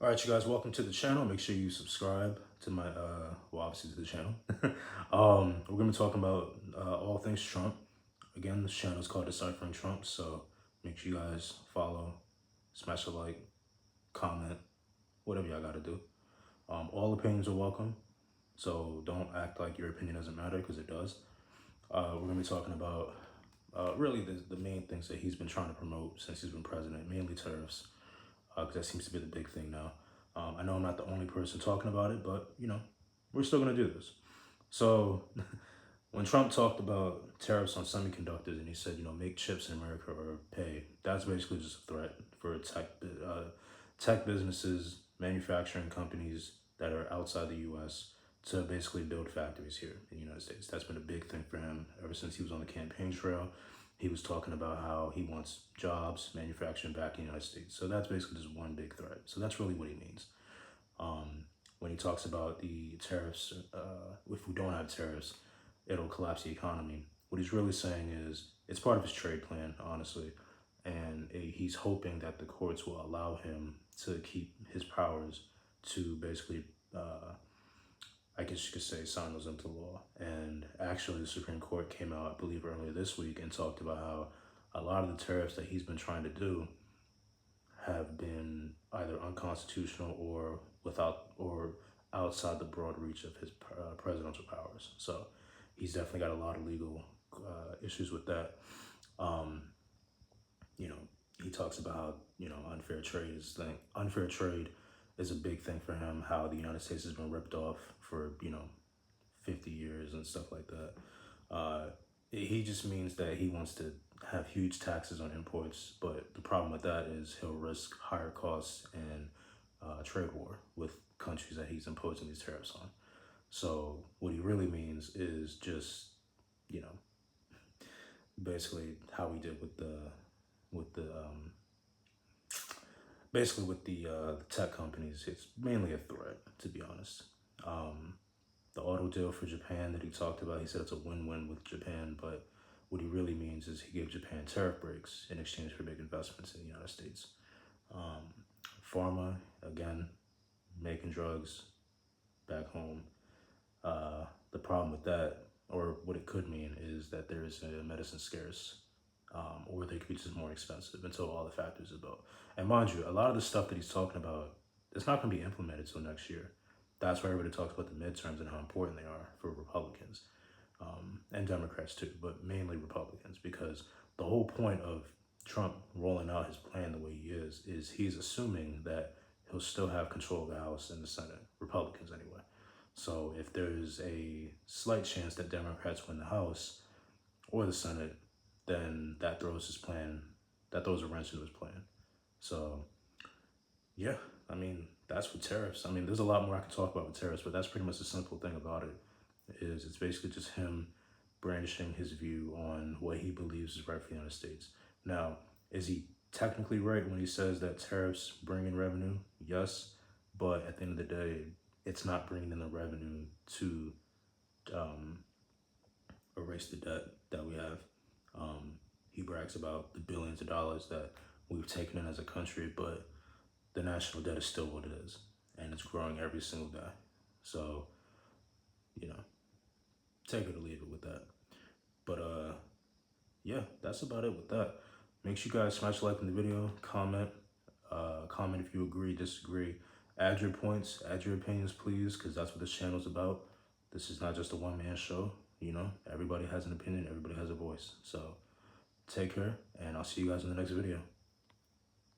All right, you guys, welcome to the channel. Make sure you subscribe to my, obviously to the channel. We're going to be talking about all things Trump. Again, this channel is called Deciphering Trump, so make sure you guys follow, smash a like, comment, whatever y'all got to do. All opinions are welcome, so don't act like your opinion doesn't matter, because it does. We're going to be talking about really the main things that he's been trying to promote since he's been president, mainly tariffs. Because that seems to be the big thing now. I know I'm not the only person talking about it, but, we're still going to do this. So when Trump talked about tariffs on semiconductors and he said, make chips in America or pay, that's basically just a threat for tech businesses, manufacturing companies that are outside the U.S. to basically build factories here in the United States. That's been a big thing for him ever since he was on the campaign trail. He was talking about how he wants jobs, manufacturing back in the United States. So that's basically just one big threat. So that's really what he means. When he talks about the tariffs, if we don't have tariffs, it'll collapse the economy. What he's really saying is it's part of his trade plan, honestly. And he's hoping that the courts will allow him to keep his powers to basically I guess you could say, sign those into law. And actually, the Supreme Court came out, I believe, earlier this week and talked about how a lot of the tariffs that he's been trying to do have been either unconstitutional or outside the broad reach of his presidential powers. So he's definitely got a lot of legal issues with that. He talks about how, unfair trade is thing. Unfair trade is a big thing for him, how the United States has been ripped off for, 50 years and stuff like that. He just means that he wants to have huge taxes on imports, but the problem with that is he'll risk higher costs and trade war with countries that he's imposing these tariffs on. So what he really means is just, basically how we did with the tech companies. It's mainly a threat, to be honest. The auto deal for Japan that he talked about, he said it's a win-win with Japan, but what he really means is he gave Japan tariff breaks in exchange for big investments in the United States. Pharma, again, making drugs back home. The problem with that, or what it could mean, is that there is a medicine scarce, or they could be just more expensive until all the factories are built. And mind you, a lot of the stuff that he's talking about, it's not going to be implemented till next year. That's why everybody talks about the midterms and how important they are for Republicans and Democrats too, but mainly Republicans, because the whole point of Trump rolling out his plan the way he is he's assuming that he'll still have control of the House and the Senate, Republicans anyway. So if there's a slight chance that Democrats win the House or the Senate, then that throws a wrench into his plan. So yeah, I mean, that's with tariffs. I mean, there's a lot more I could talk about with tariffs, but that's pretty much the simple thing about it. It's basically just him brandishing his view on what he believes is right for the United States. Now, is he technically right when he says that tariffs bring in revenue? Yes, but at the end of the day, it's not bringing in the revenue to erase the debt that we have. He brags about the billions of dollars that we've taken in as a country, but the national debt is still what it is, and it's growing every single day. So, take it or leave it with that. But yeah, that's about it with that. Make sure you guys smash like in the video, comment if you agree, disagree, add your points, add your opinions, please, because that's what this channel is about. This is not just a one-man show. Everybody has an opinion, everybody has a voice. So take care, and I'll see you guys in the next video.